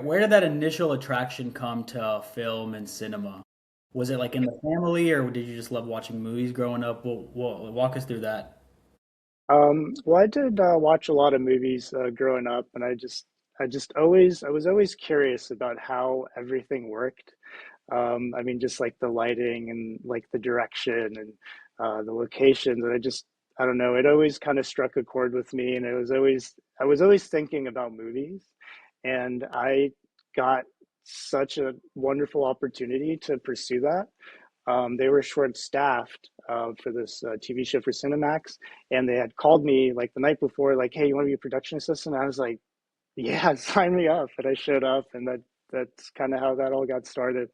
where did that initial attraction come to film and cinema? Was it like in the family, or did you just love watching movies growing up? Walk us through that. Well, I did watch a lot of movies growing up, and I was always curious about how everything worked. I mean, just like the lighting and like the direction and the locations, and I don't know, it always kind of struck a chord with me, and I was always thinking about movies, and I got such a wonderful opportunity to pursue that. They were short-staffed for this TV show for Cinemax, and they had called me like the night before, like, "Hey, you want to be a production assistant?" I was like, "Yeah, sign me up!" And I showed up, and that's kind of how that all got started.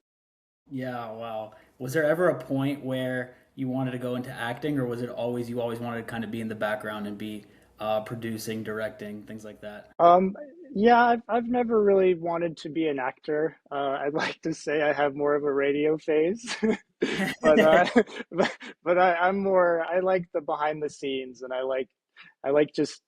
Yeah, wow. Was there ever a point where you wanted to go into acting, or was it always you always wanted to kind of be in the background and be producing, directing, things like that? Um, yeah, I've never really wanted to be an actor. I'd like to say I have more of a radio phase, but I'm more, I like the behind the scenes, and I like just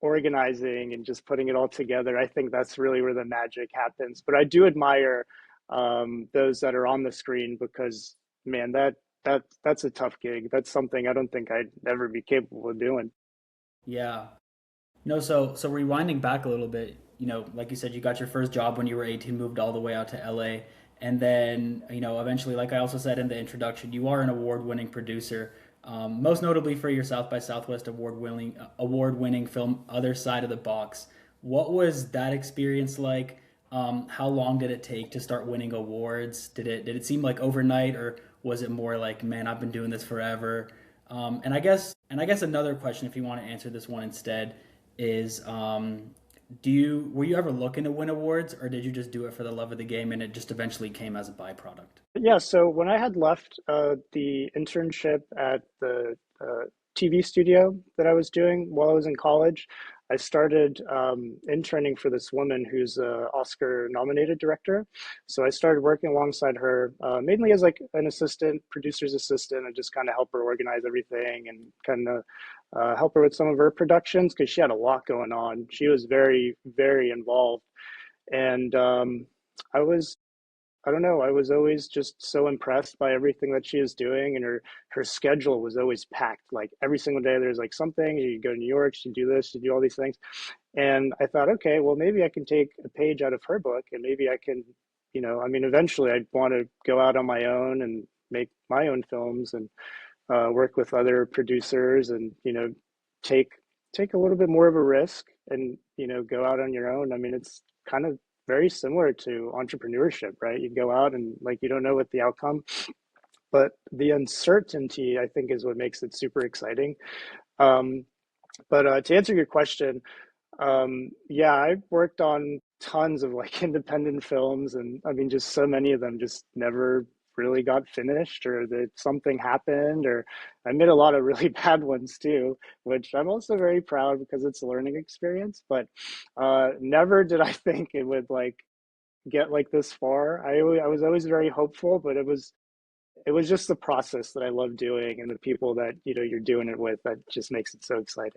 organizing and just putting it all together. I think that's really where the magic happens. But I do admire those that are on the screen because, man, that's a tough gig. That's something I don't think I'd ever be capable of doing. Yeah. No, so rewinding back a little bit, like you said, you got your first job when you were 18, moved all the way out to LA, and then, eventually, like I also said in the introduction, you are an award-winning producer, most notably for your South by Southwest award-winning film, Other Side of the Box. What was that experience like? How long did it take to start winning awards? Did it seem like overnight, or was it more like, man, I've been doing this forever? And I guess another question, if you want to answer this one instead, is were you ever looking to win awards, or did you just do it for the love of the game and it just eventually came as a byproduct? Yeah, so when I had left the internship at the TV studio that I was doing while I was in college, I started interning for this woman who's a Oscar nominated director. So I started working alongside her, mainly as like an assistant, producer's assistant, and just kind of help her organize everything and kind of help her with some of her productions because she had a lot going on. She was very, very involved. And I was I don't know. I was always just so impressed by everything that she is doing, and her schedule was always packed. Like every single day, there's like something. You go to New York, she do this, she do all these things, and I thought, okay, well, maybe I can take a page out of her book, and maybe I can, I mean, eventually, I'd want to go out on my own and make my own films and work with other producers, and take take a little bit more of a risk, and go out on your own. I mean, it's kind of very similar to entrepreneurship, right? You go out and like you don't know what the outcome, but the uncertainty I think is what makes it super exciting. Um, but to answer your question, yeah, I've worked on tons of like independent films, and I mean, just so many of them just never really got finished, or that something happened, or I made a lot of really bad ones too, which I'm also very proud because it's a learning experience. But never did I think it would like get like this far. I was always very hopeful, but it was just the process that I love doing and the people that you're doing it with that just makes it so exciting.